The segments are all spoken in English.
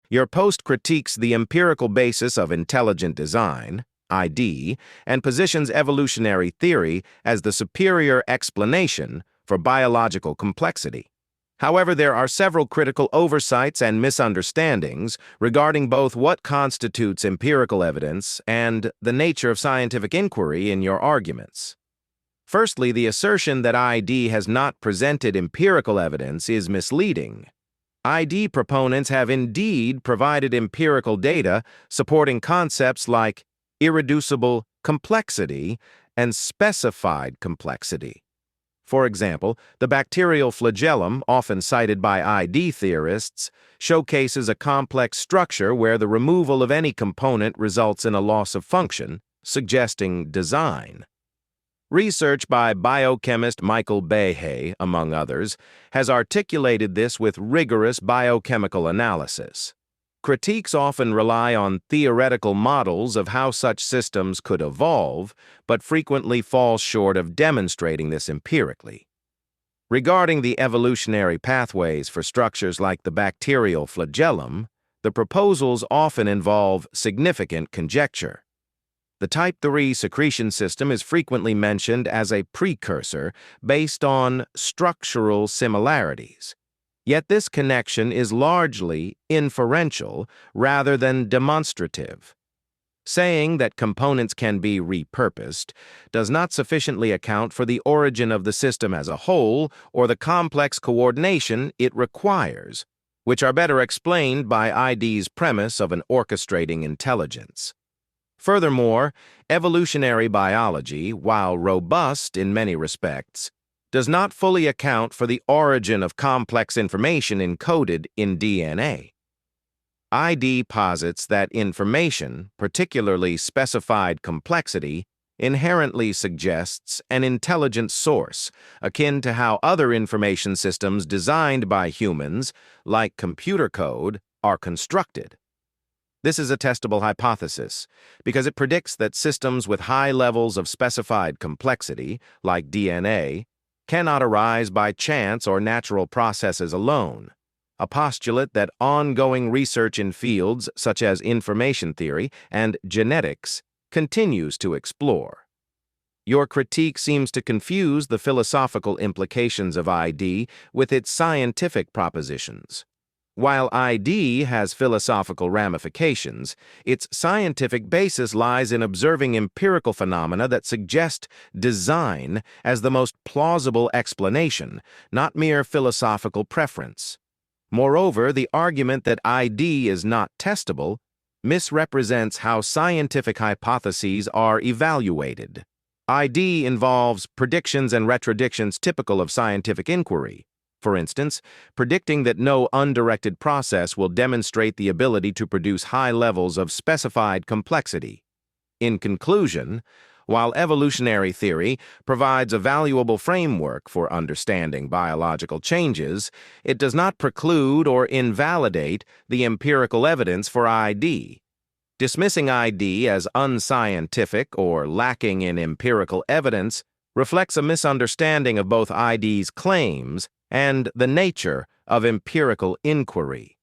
Your post critiques the empirical basis of intelligent design, ID, and positions evolutionary theory as the superior explanation for biological complexity. However, there are several critical oversights and misunderstandings regarding both what constitutes empirical evidence and the nature of scientific inquiry in your arguments. Firstly, the assertion that ID has not presented empirical evidence is misleading. ID proponents have indeed provided empirical data supporting concepts like irreducible complexity and specified complexity. For example, the bacterial flagellum, often cited by ID theorists, showcases a complex structure where the removal of any component results in a loss of function, suggesting design. Research by biochemist Michael Behe, among others, has articulated this with rigorous biochemical analysis. Critiques often rely on theoretical models of how such systems could evolve, but frequently fall short of demonstrating this empirically. Regarding the evolutionary pathways for structures like the bacterial flagellum, the proposals often involve significant conjecture. The type 3 secretion system is frequently mentioned as a precursor based on structural similarities. Yet this connection is largely inferential rather than demonstrative. Saying that components can be repurposed does not sufficiently account for the origin of the system as a whole or the complex coordination it requires, which are better explained by ID's premise of an orchestrating intelligence. Furthermore, evolutionary biology, while robust in many respects, does not fully account for the origin of complex information encoded in DNA. ID posits that information, particularly specified complexity, inherently suggests an intelligent source, akin to how other information systems designed by humans, like computer code, are constructed. This is a testable hypothesis because it predicts that systems with high levels of specified complexity, like DNA, cannot arise by chance or natural processes alone, a postulate that ongoing research in fields such as information theory and genetics continues to explore. Your critique seems to confuse the philosophical implications of ID with its scientific propositions. While ID has philosophical ramifications, its scientific basis lies in observing empirical phenomena that suggest design as the most plausible explanation, not mere philosophical preference. Moreover, the argument that ID is not testable misrepresents how scientific hypotheses are evaluated. ID involves predictions and retrodictions typical of scientific inquiry. For instance, predicting that no undirected process will demonstrate the ability to produce high levels of specified complexity. In conclusion, while evolutionary theory provides a valuable framework for understanding biological changes, it does not preclude or invalidate the empirical evidence for ID. Dismissing ID as unscientific or lacking in empirical evidence reflects a misunderstanding of both ID's claims and the nature of empirical inquiry.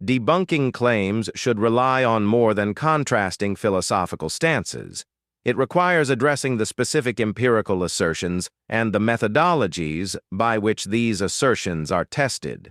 Debunking claims should rely on more than contrasting philosophical stances. It requires addressing the specific empirical assertions and the methodologies by which these assertions are tested.